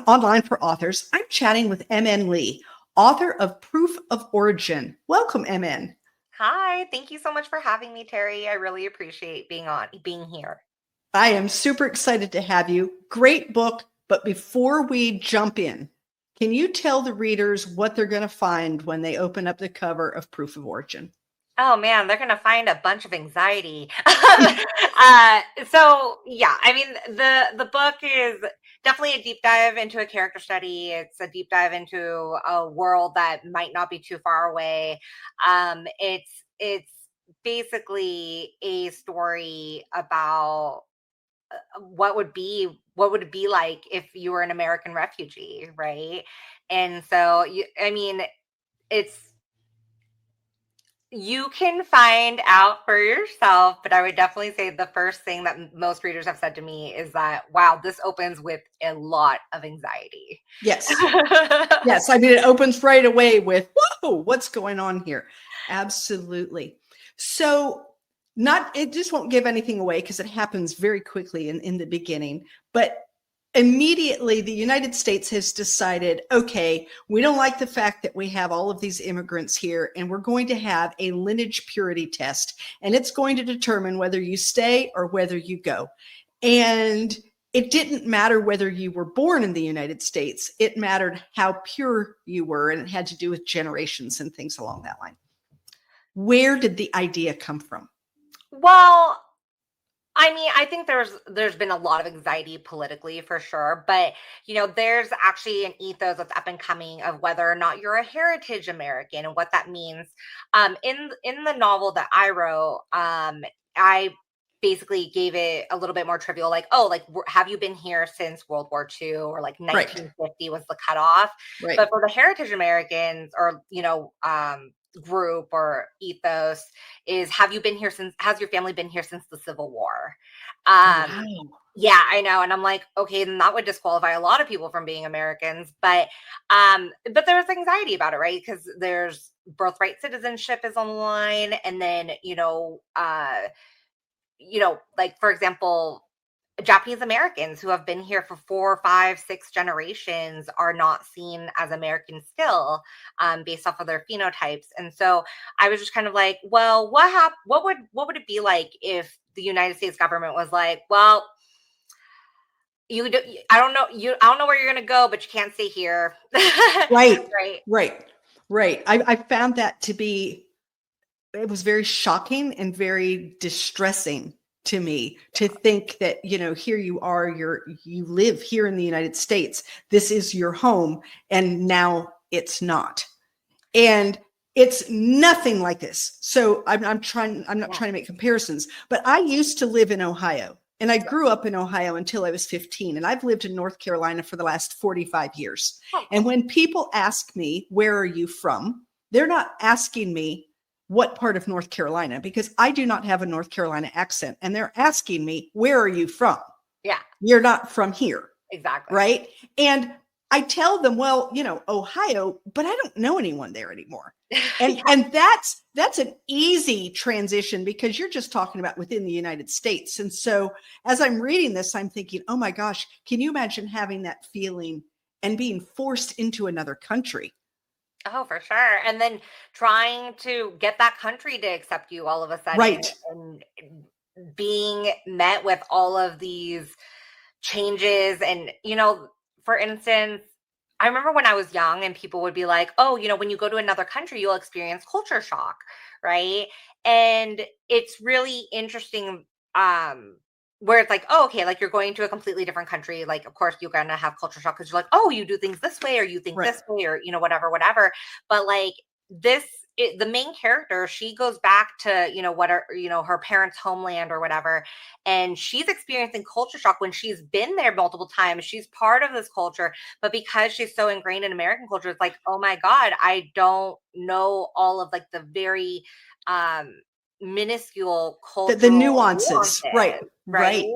Online for Authors. I'm chatting with MN Lee, author of Proof of Origin. Welcome, MN. Hi, thank you so much for having me, Terry. I really appreciate being here. I am super excited to have you. Great book, but before we jump in, can you tell the readers what they're going to find when they open up the cover of Proof of Origin? Oh man, they're gonna find a bunch of anxiety. So yeah, I mean the book is definitely a deep dive into a character study. It's a deep dive into a world that might not be too far away. It's basically a story about what would it be like if you were an American refugee, right? And so I mean, it's you can find out for yourself, but I would definitely say the first thing that most readers have said to me is that, wow, this opens with a lot of anxiety. Yes. Yes. I mean, it opens right away with, whoa, what's going on here? Absolutely. So it just won't give anything away because it happens very quickly in the beginning, but immediately the United States has decided, okay, we don't like the fact that we have all of these immigrants here, and we're going to have a lineage purity test, and it's going to determine whether you stay or whether you go. And it didn't matter whether you were born in the United States. It mattered how pure you were, and it had to do with generations and things along that line. Where did the idea come from? Well, I mean, I think there's been a lot of anxiety politically for sure, but there's actually an ethos that's up and coming of whether or not you're a heritage American and what that means. In the novel that I wrote, I basically gave it a little bit more trivial, like, oh, like, have you been here since World War II, or like 1950 was the cutoff. Right. But for the heritage Americans, or group or ethos, is has your family been here since the Civil War? Wow. Yeah, I know. And I'm like, okay, then that would disqualify a lot of people from being Americans. But there's anxiety about it, right? Because there's birthright citizenship is on the line. And then, like, for example, Japanese Americans who have been here for 4, 5, 6 generations are not seen as American still, based off of their phenotypes. And so I was just kind of like, well, what would it be like if the United States government was like, well, I don't know where you're going to go, but you can't stay here. Right. Right. Right. I found that to be, it was very shocking and very distressing to me to think that, here you are, you live here in the United States. This is your home. And now it's not. And it's nothing like this. So I'm not trying to make comparisons, but I used to live in Ohio, and I grew up in Ohio until I was 15. And I've lived in North Carolina for the last 45 years. And when people ask me, where are you from? They're not asking me what part of North Carolina, because I do not have a North Carolina accent. And they're asking me, where are you from? Yeah. You're not from here. Exactly. Right. And I tell them, well, Ohio, but I don't know anyone there anymore. And Yeah. And that's an easy transition because you're just talking about within the United States. And so as I'm reading this, I'm thinking, oh my gosh, can you imagine having that feeling and being forced into another country? Oh, for sure. And then trying to get that country to accept you all of a sudden. Right. And being met with all of these changes. And, for instance, I remember when I was young and people would be like, oh, when you go to another country, you'll experience culture shock. Right. And it's really interesting. Where it's like, oh, okay, like you're going to a completely different country. Like, of course, you're going to have culture shock because you're like, oh, you do things this way, or you think Right. this way, or, whatever. But like the main character, she goes back to, her parents' homeland or whatever. And she's experiencing culture shock when she's been there multiple times. She's part of this culture. But because she's so ingrained in American culture, it's like, oh my God, I don't know all of like the very, minuscule cultural The nuances. Right.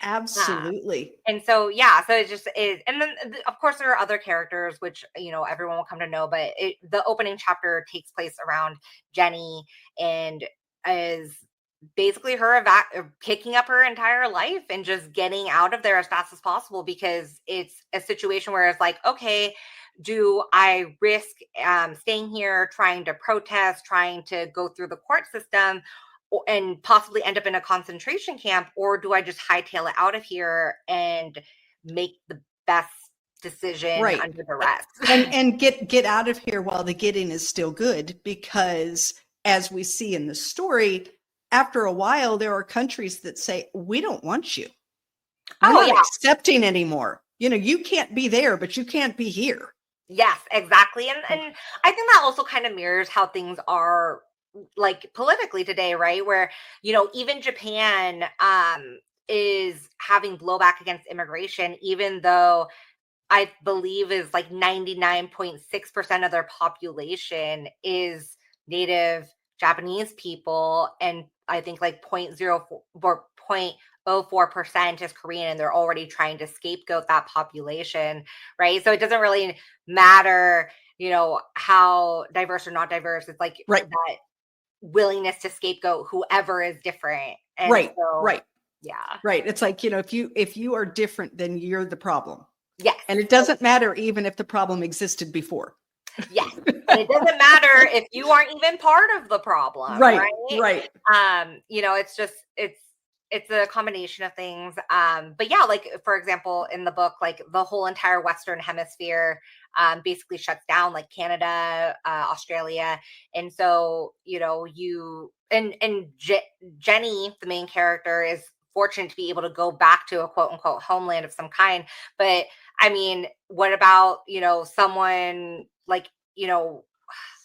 Absolutely. And so, so it just is. And then, of course, there are other characters, which, everyone will come to know, but the opening chapter takes place around Jenny, and is basically her picking up her entire life and just getting out of there as fast as possible, because it's a situation where it's like, okay, do I risk staying here, trying to protest, trying to go through the court system and possibly end up in a concentration camp, or do I just hightail it out of here and make the best decision Right. under duress? And get out of here while the getting is still good, because as we see in the story, after a while, there are countries that say, we don't want you. We're not accepting anymore. You know, you can't be there, but you can't be here. Yes, exactly. And I think that also kind of mirrors how things are like politically today, right? Where, you know, even Japan is having blowback against immigration, even though I believe is like 99.6% of their population is native Japanese people. And I think like 0.04% is Korean, and they're already trying to scapegoat that population, right? So it doesn't really matter, you know, how diverse or not diverse. It's like that willingness to scapegoat whoever is different. And yeah. It's like, you know, if you are different, then you're the problem. Yes. And it doesn't matter even if the problem existed before. Yes. And it doesn't matter if you aren't even part of the problem. Right. You know, it's just, it's a combination of things. But yeah, like, for example, in the book, like the whole entire Western hemisphere basically shuts down, like Canada, Australia. And so, you know, Jenny, the main character, is fortunate to be able to go back to a quote unquote homeland of some kind. But I mean, what about, you know, someone like, you know,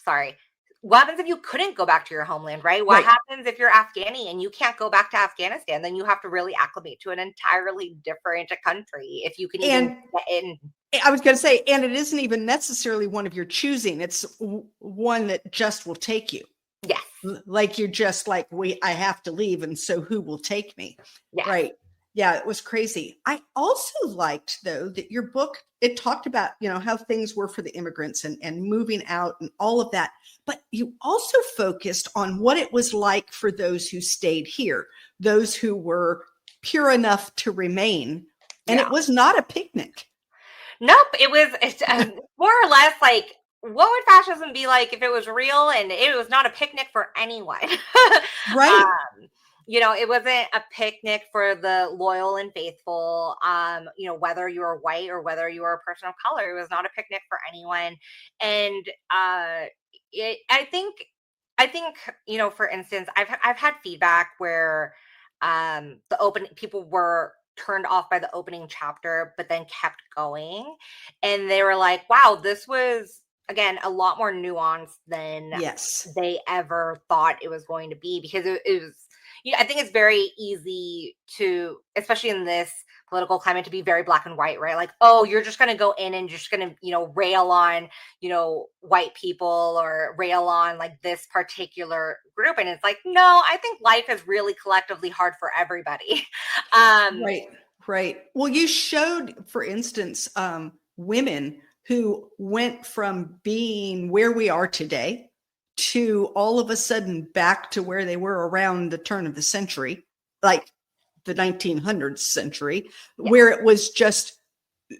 sorry, what happens if you couldn't go back to your homeland, right? What happens if you're Afghani and you can't go back to Afghanistan? Then you have to really acclimate to an entirely different country if you can even get in. I was going to say, and it isn't even necessarily one of your choosing. It's one that just will take you. Yes. Like you're just like, I have to leave. And so who will take me? Yes. Right. Yeah, it was crazy. I also liked, though, that your book, it talked about, you know, how things were for the immigrants and moving out and all of that. But you also focused on what it was like for those who stayed here, those who were pure enough to remain. And it was not a picnic. Nope. It's more or less like, what would fascism be like if it was real and it was not a picnic for anyone? Right. You know, it wasn't a picnic for the loyal and faithful, you know, whether you were white or whether you were a person of color. It was not a picnic for anyone. And I think, you know, for instance, I've had feedback where people were turned off by the opening chapter, but then kept going. And they were like, wow, this was, again, a lot more nuanced than they ever thought it was going to be, because it was, you know, I think it's very easy to, especially in this political climate, to be very black and white, right? Like, oh, you're just going to go in and you're just going to, you know, rail on, you know, white people or rail on like this particular group. And it's like, no, I think life is really collectively hard for everybody. Right. Well, you showed, for instance, women who went from being where we are today to all of a sudden back to where they were around the turn of the century, like the 1900s century, where it was just,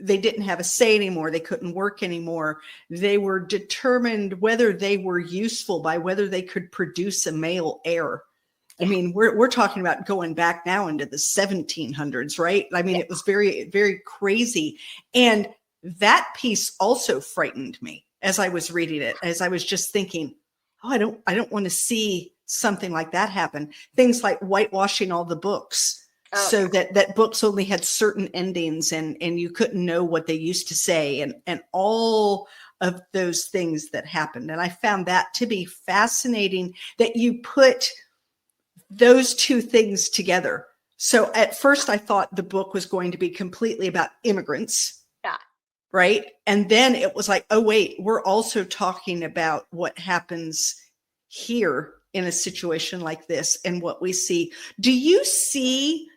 they didn't have a say anymore. They couldn't work anymore. They were determined whether they were useful by whether they could produce a male heir. I mean, we're talking about going back now into the 1700s, right? I mean, it was very, very crazy. And that piece also frightened me as I was reading it, as I was just thinking, oh, I don't want to see something like that happen. Things like whitewashing all the books so that books only had certain endings and you couldn't know what they used to say and all of those things that happened. And I found that to be fascinating that you put those two things together. So at first I thought the book was going to be completely about immigrants. Right. And then it was like, oh, wait, we're also talking about what happens here in a situation like this and what we see. Do you see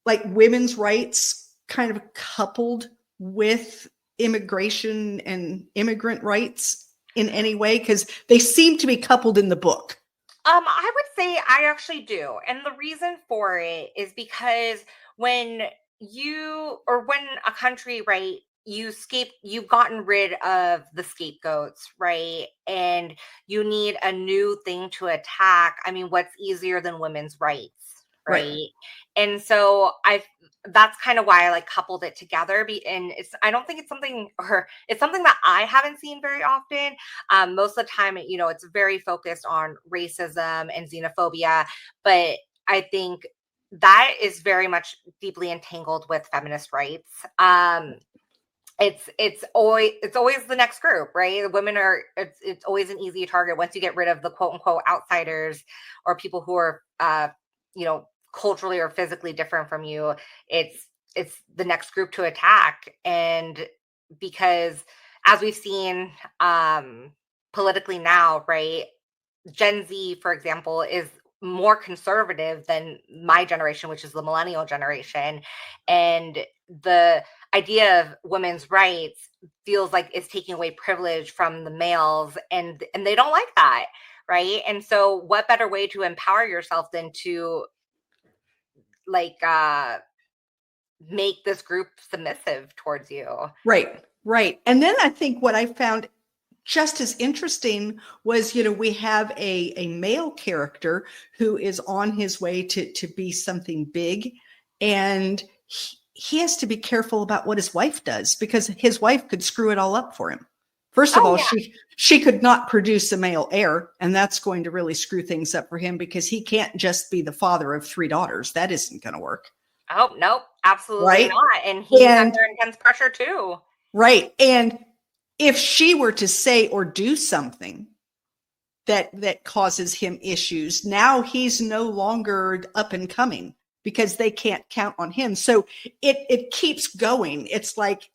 like women's rights kind of coupled with immigration and immigrant rights in any way? Because they seem to be coupled in the book. I would say I actually do. And the reason for it is because when when a country, right, you've gotten rid of the scapegoats, right? And you need a new thing to attack. I mean, what's easier than women's rights, Right. right? And so that's kind of why I like coupled it together. And I don't think it's something, or it's something that I haven't seen very often. Most of the time, it's very focused on racism and xenophobia, but I think that is very much deeply entangled with feminist rights. It's always the next group, right? The women it's always an easy target once you get rid of the quote unquote outsiders or people who are culturally or physically different from you. It's the next group to attack. And because, as we've seen politically now, right, Gen Z, for example, is more conservative than my generation, which is the millennial generation. And the idea of women's rights feels like it's taking away privilege from the males, and they don't like that, right? And so what better way to empower yourself than to like make this group submissive towards you? Right. And then I think what I found just as interesting was, we have a male character who is on his way to be something big, and he has to be careful about what his wife does, because his wife could screw it all up for him. First of all, Yeah. she could not produce a male heir, and that's going to really screw things up for him, because he can't just be the father of 3 daughters. That isn't going to work. Oh, nope, absolutely Right. not. And he's under intense pressure too. Right. And if she were to say or do something that causes him issues, now he's no longer up and coming, because they can't count on him. So it keeps going. It's like,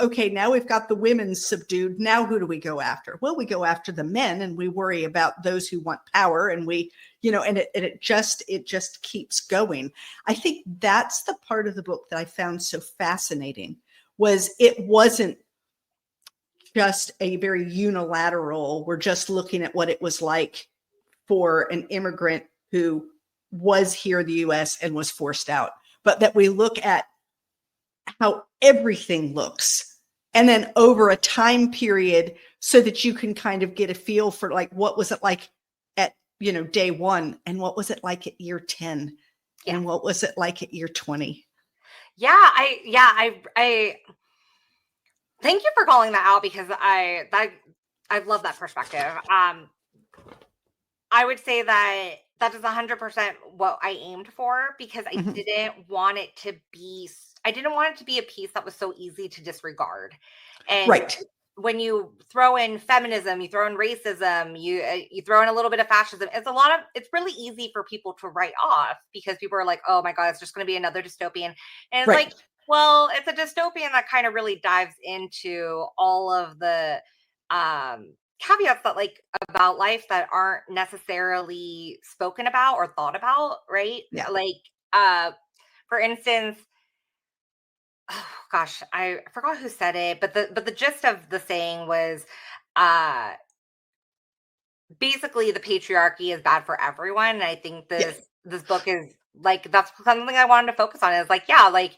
okay, now we've got the women subdued. Now who do we go after? Well, we go after the men, and we worry about those who want power, and it just keeps going. I think that's the part of the book that I found so fascinating, was it wasn't just a very unilateral, we're just looking at what it was like for an immigrant who was here in the US and was forced out, but that we look at how everything looks, and then over a time period, so that you can kind of get a feel for, like, what was it like at day 1, and what was it like at year 10, and what was it like at year 20. I thank you for calling that out, because I love that perspective. I would say that is 100% what I aimed for, because I didn't want it to be a piece that was so easy to disregard. And when you throw in feminism, you throw in racism, you throw in a little bit of fascism, it's really easy for people to write off, because people are like, oh my God, it's just going to be another dystopian. And it's like, well, it's a dystopian that kind of really dives into all of the caveats that, like, about life that aren't necessarily spoken about or thought about, right? Yeah. Like, for instance, oh gosh, I forgot who said it, but the gist of the saying was, basically, the patriarchy is bad for everyone. And I think this book is like, that's something I wanted to focus on. Is like, yeah, like,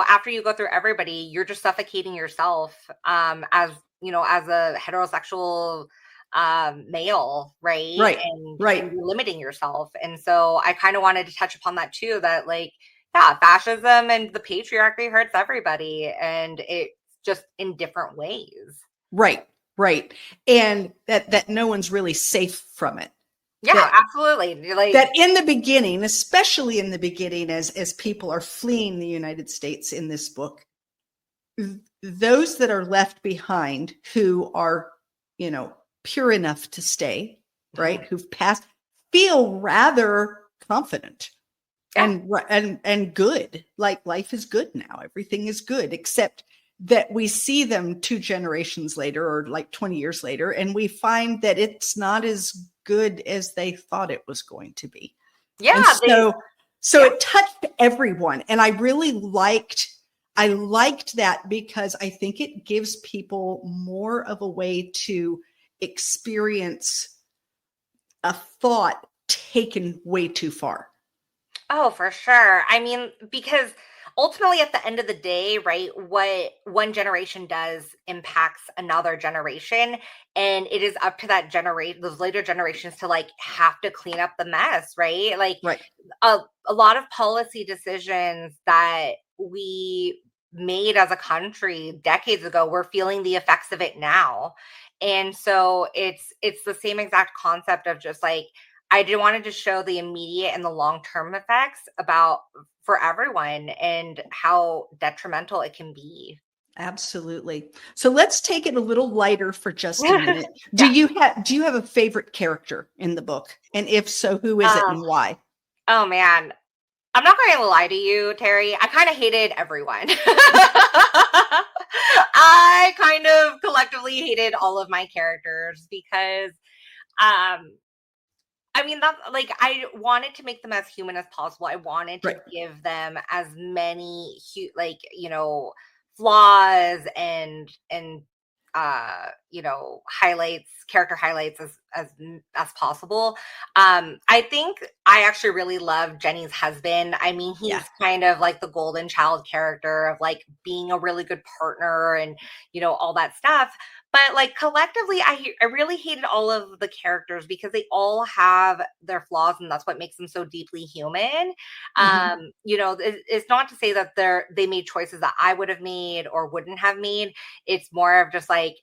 after you go through everybody, you're just suffocating yourself, as a heterosexual male, right? And you're limiting yourself. And so I kind of wanted to touch upon that too, that, like, yeah, fascism and the patriarchy hurts everybody, and it's just in different ways. Right. And that no one's really safe from it. Yeah, absolutely. Like that in the beginning, especially in the beginning, as people are fleeing the United States in this book, those that are left behind, who are, pure enough to stay, right? Who've passed, feel rather confident and good. Like, life is good now. Everything is good, except that we see them 2 generations later, or like 20 years later, and we find that it's not as good as they thought it was going to be. Yeah. So it touched everyone. And I really liked that, because I think it gives people more of a way to experience a thought taken way too far. Oh, for sure. I mean, because ultimately at the end of the day, right, what one generation does impacts another generation. And it is up to that generation, those later generations to like have to clean up the mess, right? Like Right. a lot of policy decisions that we made as a country decades ago, we're feeling the effects of it now. And so it's the same exact concept of just like I did wanted to show the immediate and the long-term effects about for everyone and how detrimental it can be. Absolutely. So let's take it a little lighter for just a minute. Yeah. Do you have a favorite character in the book? And if so, who is it and why? Oh man. I'm not going to lie to you, Terry. I kind of hated everyone. I kind of collectively hated all of my characters because I mean, that like I wanted to make them as human as possible. I wanted to Right. give them as many like, flaws and highlights, character highlights as possible. I think I actually really love Jenny's husband. I mean, Yeah. he's kind of like the golden child character of like being a really good partner and all that stuff. But like collectively, I really hated all of the characters because they all have their flaws, and that's what makes them so deeply human. Mhm. It's not to say that they made choices that I would have made or wouldn't have made. It's more of just like,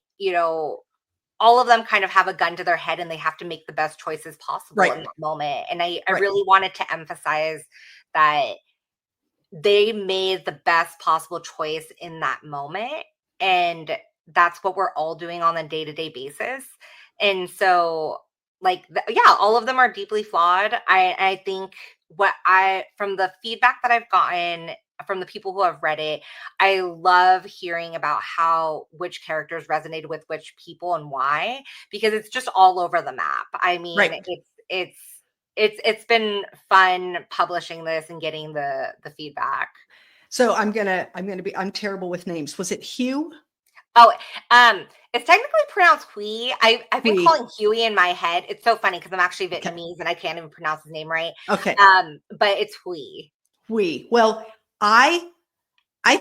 all of them kind of have a gun to their head and they have to make the best choices possible Right. in that moment. And I Right. really wanted to emphasize that they made the best possible choice in that moment. And that's what we're all doing on a day-to-day basis. And so like yeah, all of them are deeply flawed. I think from the feedback that I've gotten from the people who have read it, I love hearing about how which characters resonated with which people and why, because it's just all over the map. I mean, Right. it's been fun publishing this and getting the feedback. So I'm terrible with names. Was it Hugh? Oh, it's technically pronounced Hui. I've been Hui. calling Huey in my head. It's so funny because I'm actually Okay. Vietnamese and I can't even pronounce his name right. Okay. But it's Hui. Hui. Well, I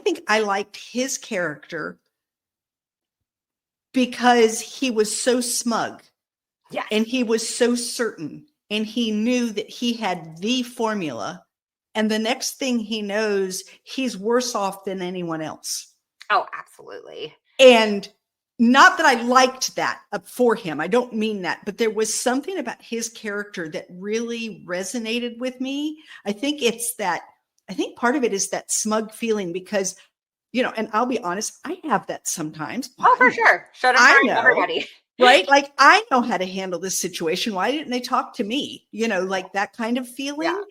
think I liked his character because he was so smug Yes. and he was so certain and he knew that he had the formula, and the next thing he knows, he's worse off than anyone else. Oh, absolutely. And not that I liked that for him. I don't mean that, but there was something about his character that really resonated with me. I think part of it is that smug feeling because, and I'll be honest, I have that sometimes. Oh, for sure. Should have I tried know, everybody. right? Like I know how to handle this situation. Why didn't they talk to me? Like that kind of feeling. Yeah.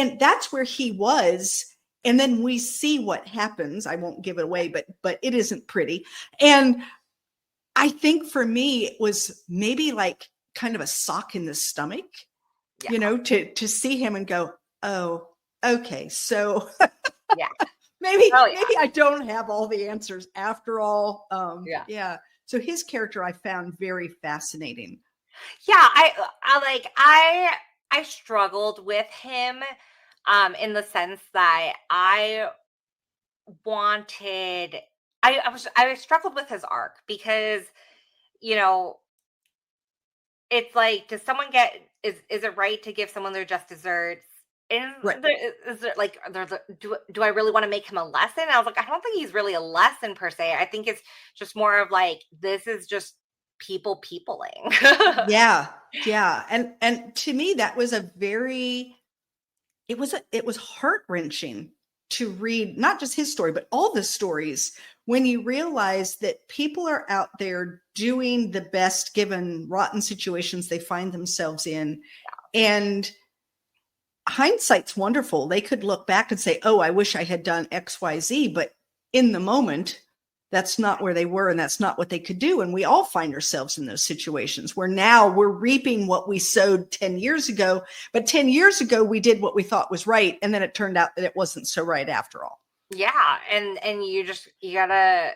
And that's where he was. And then we see what happens. I won't give it away, but it isn't pretty. And I think for me, it was maybe like kind of a sock in the stomach, Yeah. to see him and go, oh, okay. So Yeah. maybe Oh, yeah. I don't have all the answers after all. Yeah. Yeah. So his character I found very fascinating. Yeah. I struggled with him in the sense that wanted I struggled with his arc because you know it's like, does someone get is it right to give someone their just desserts? And Right. is it like do I really want to make him a lesson? I was like, I don't think he's really a lesson per se. I think it's just more of like this is just people peopling. Yeah. Yeah. And to me, that was it was heart-wrenching to read not just his story, but all the stories when you realize that people are out there doing the best given rotten situations they find themselves in. And hindsight's wonderful. They could look back and say, oh, I wish I had done XYZ, but in the moment, that's not where they were and that's not what they could do. And we all find ourselves in those situations where now we're reaping what we sowed 10 years ago. But 10 years ago, we did what we thought was right. And then it turned out that it wasn't so right after all. Yeah. And you gotta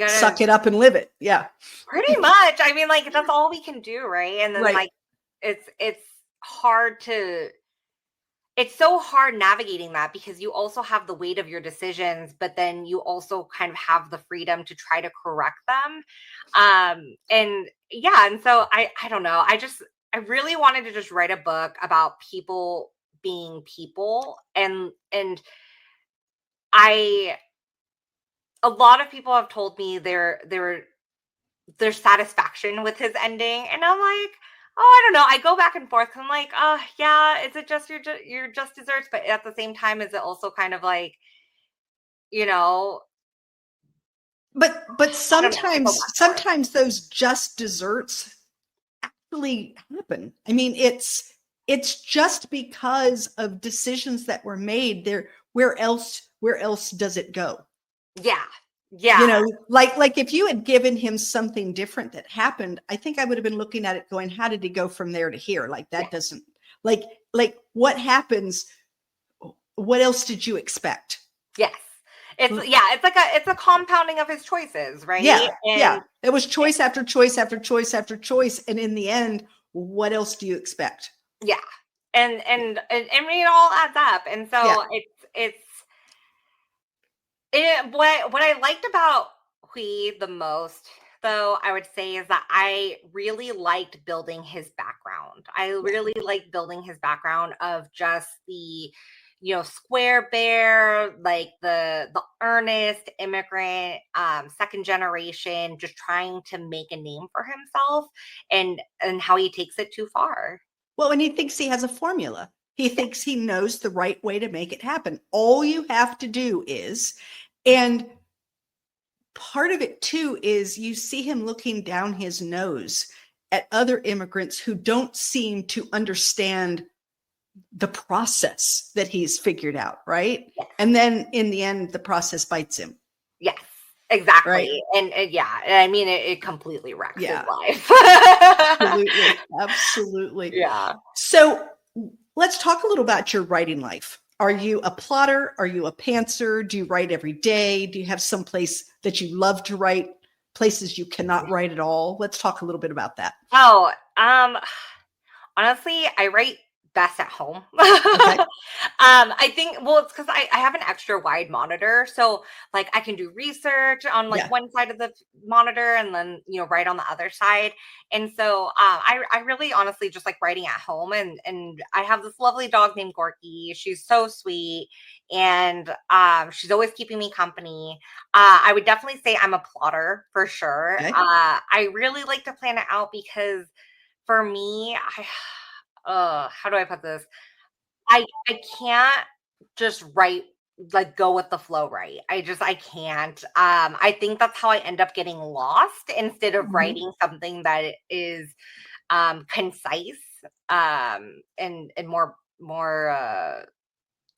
Suck it up and live it. Yeah. pretty much. I mean, like, that's all we can do, right? And then Right. like it's hard to it's so hard navigating that because you also have the weight of your decisions, but then you also kind of have the freedom to try to correct them. And yeah, and so I don't know. I really wanted to just write a book about people being people, and I a lot of people have told me their satisfaction with his ending, and I'm like, oh, I don't know. I go back and forth. I'm like, oh yeah, is it just your just desserts? But at the same time, is it also kind of like, you know, But I don't know. I go back and forth. sometimes those just desserts actually happen. I mean, it's just because of decisions that were made there. Where else does it go? Yeah, You yeah, know, like if you had given him something different that happened, I think I would have been looking at it going, how did he go from there to here? Like yeah, that doesn't like what happens? What else did you expect? yes. It's a compounding of his choices, right? Yeah, yeah. And It was choice after choice after choice after choice. And in the end, what else do you expect? yeah, and I mean, it all adds up, and Yeah. so what I liked about Hui the most, though, I would say, is that I really liked building his background. I Yeah. really liked building his background of just the, square bear, like the earnest immigrant, second generation, just trying to make a name for himself, and how he takes it too far. Well, and he thinks he has a formula. He Yeah, thinks he knows the right way to make it happen. All you have to do is, and part of it too is you see him looking down his nose at other immigrants who don't seem to understand the process that he's figured out, right? yes, And then in the end, the process bites him, yes, right? exactly, and yeah, I mean, it completely wrecks his Yeah, life. absolutely. Absolutely. Yeah. So let's talk a little about your writing life. Are you a plotter? Are you a pantser? Do you write every day? Do you have some place that you love to write, places you cannot write at all? Let's talk a little bit about that. Oh, honestly, I write best at home. Okay. I think, well, it's because I have an extra wide monitor. So, like, I can do research on like Yeah. one side of the monitor and then, write on the other side. And so, I really honestly just like writing at home. And I have this lovely dog named Gorky. She's so sweet. And she's always keeping me company. I would definitely say I'm a plotter for sure. Okay. I really like to plan it out because for me, how do I put this? I can't just write, like, go with the flow, right? I can't. I think that's how I end up getting lost instead of Mhm. writing something that is concise, and more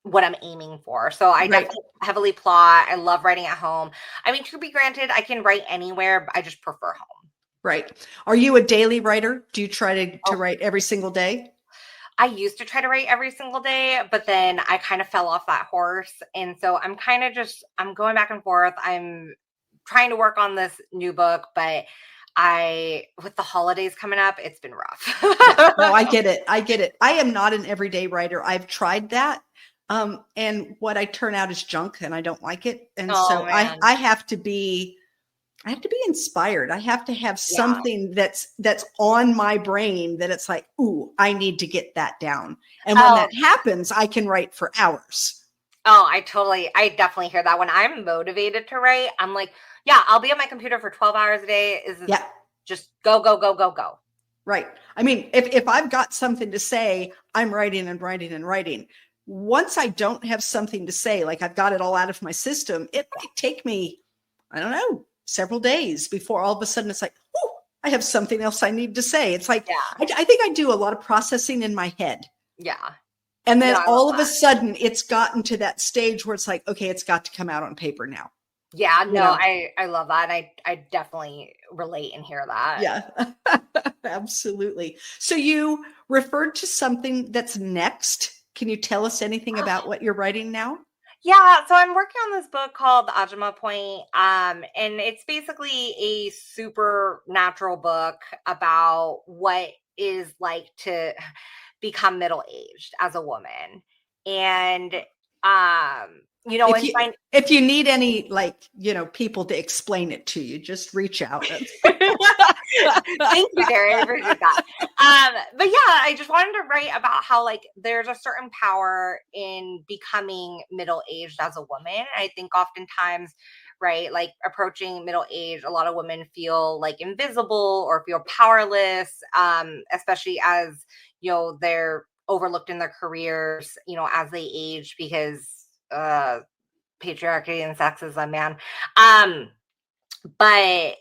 what I'm aiming for. So I Right. definitely heavily plot. I love writing at home. I mean, to be granted, I can write anywhere, but I just prefer home. Right. Are you a daily writer? Do you try to Oh, write every single day? I used to try to write every single day, but then I kind of fell off that horse. And so I'm going back and forth. I'm trying to work on this new book, but with the holidays coming up, it's been Yeah. No, rough. I get it. I get it. I am not an everyday writer. I've tried that. And what I turn out is junk and I don't like it. And Oh so man. I have to be inspired. I have to have Yeah. something that's on my brain that it's like, ooh, I need to get that down. And when that Oh, happens, I can write for hours. oh, I definitely hear that. When I'm motivated to write, I'm like, yeah, I'll be on my computer for 12 hours a day. Is Yeah, just go, go, go, go, go. right. I mean, if I've got something to say, I'm writing and writing and writing. Once I don't have something to say, like I've got it all out of my system, it might take me, I don't know, several days before all of a sudden it's like, oh, I have something else I need to say. It's like, Yeah. I think I do a lot of processing in my head. Yeah. And No, then I love all of a that. sudden it's gotten to that stage where it's like, okay, it's got to come out on paper now. Yeah, You no, know? I love that. I definitely relate and hear that. Yeah, absolutely. So you referred to something that's next. Can you tell us anything about what you're writing now? Yeah, so I'm working on this book called The Ajumma Point, and it's basically a supernatural book about what is like to become middle-aged as a woman. And If and you find if you need any, like, people to explain it to you, just reach out. Thank you, Terry. I appreciate that. But yeah, I just wanted to write about how like there's a certain power in becoming middle aged as a woman. I think oftentimes, right, like approaching middle age, a lot of women feel like invisible or feel powerless, especially as they're overlooked in their careers, as they age because patriarchy and sexism, man. But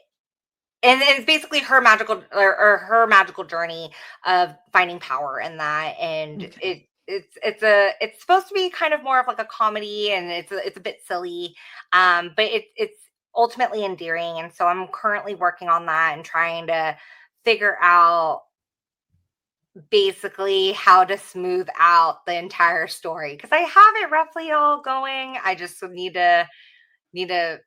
and it's basically her magical or her magical journey of finding power in that. And Okay. it's supposed to be kind of more of like a comedy, and it's a bit silly, but it's ultimately endearing. And so I'm currently working on that and trying to figure out basically how to smooth out the entire story, because I have it roughly all going. I just need to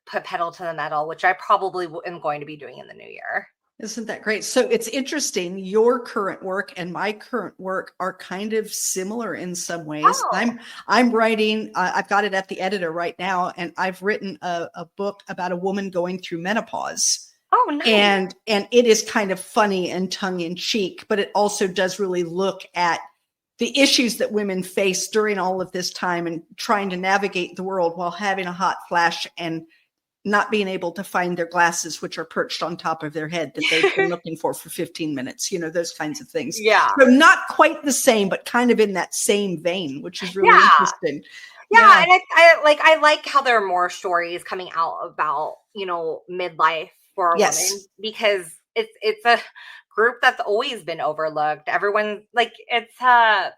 put pedal to the metal, which I probably am going to be doing in the new year. Isn't that great? So it's interesting. Your current work and my current work are kind of similar in some ways. Oh, I'm writing. I've got it at the editor right now, and I've written a book about a woman going through menopause. oh, nice. And it is kind of funny and tongue in cheek, but it also does really look at the issues that women face during all of this time and trying to navigate the world while having a hot flash and not being able to find their glasses, which are perched on top of their head that they've been looking for 15 minutes, those kinds of things. Yeah. So not quite the same, but kind of in that same vein, which is really Yeah. interesting. Yeah. And I like how there are more stories coming out about, midlife for a Yes. woman, because it's a group that's always been overlooked. Everyone, like, it's kind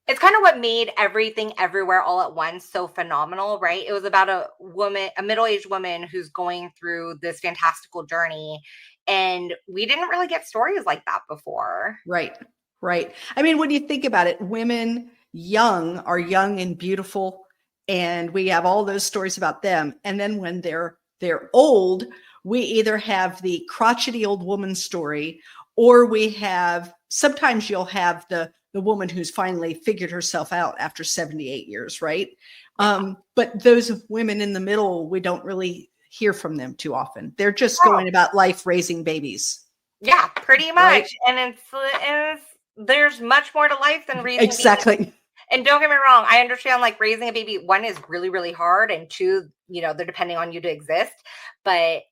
of what made Everything Everywhere All at Once so phenomenal, right? It was about a woman, a middle-aged woman who's going through this fantastical journey. And we didn't really get stories like that before. Right. Right. I mean, when you think about it, women are young and beautiful, and we have all those stories about them. And then when they're old, we either have the crotchety old woman story, or sometimes you'll have the woman who's finally figured herself out after 78 years, right? But those women in the middle, we don't really hear from them too often. They're just going about life raising babies. Yeah, pretty much. Right? And there's much more to life than raising exactly. a baby. And don't get me wrong, I understand like raising a baby, one, is really, really hard, and two, they're depending on you to exist. But,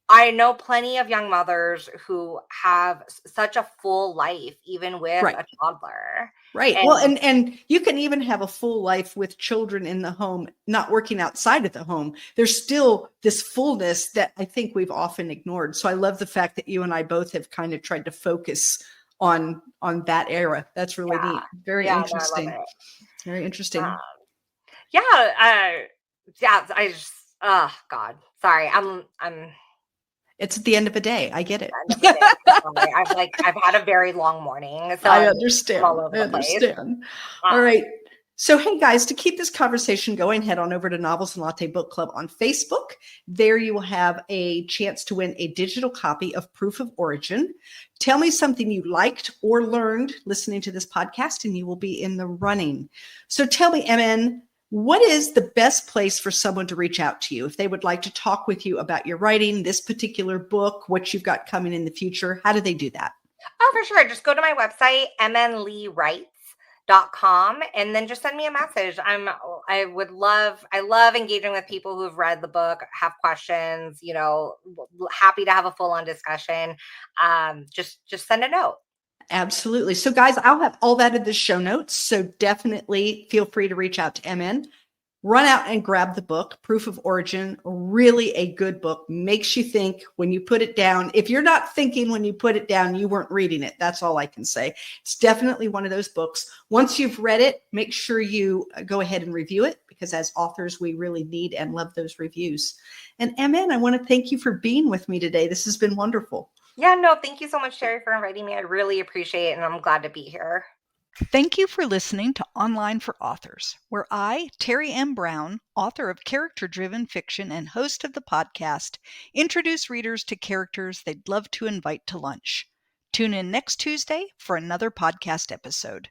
I know plenty of young mothers who have such a full life, even with a toddler. Right. Well, and you can even have a full life with children in the home, not working outside of the home. There's still this fullness that I think we've often ignored. So I love the fact that you and I both have kind of tried to focus on that era. That's really neat. Very interesting. No, I love it. Very interesting. I just, oh God, sorry. I'm It's at the end of a day. I get it. I've had a very long morning. So I understand. all over the place. All right. So, hey guys, to keep this conversation going, head on over to Novels and Latte Book Club on Facebook. There you will have a chance to win a digital copy of Proof of Origin. Tell me something you liked or learned listening to this podcast, and you will be in the running. So tell me, MN, what is the best place for someone to reach out to you if they would like to talk with you about your writing, this particular book, what you've got coming in the future? How do they do that? Oh, for sure. Just go to my website, mnleewrites.com, and then just send me a message. I love engaging with people who have read the book, have questions, happy to have a full-on discussion. Just send a note. Absolutely. So guys, I'll have all that in the show notes. So definitely feel free to reach out to MN. Run out and grab the book, Proof of Origin. Really a good book. Makes you think when you put it down. If you're not thinking when you put it down, you weren't reading it. That's all I can say. It's definitely one of those books. Once you've read it, make sure you go ahead and review it, because as authors, we really need and love those reviews. And MN, I want to thank you for being with me today. This has been wonderful. Yeah, no, thank you so much, Terry, for inviting me. I really appreciate it, and I'm glad to be here. Thank you for listening to Online for Authors, where I, Terry M. Brown, author of character-driven fiction and host of the podcast, introduce readers to characters they'd love to invite to lunch. Tune in next Tuesday for another podcast episode.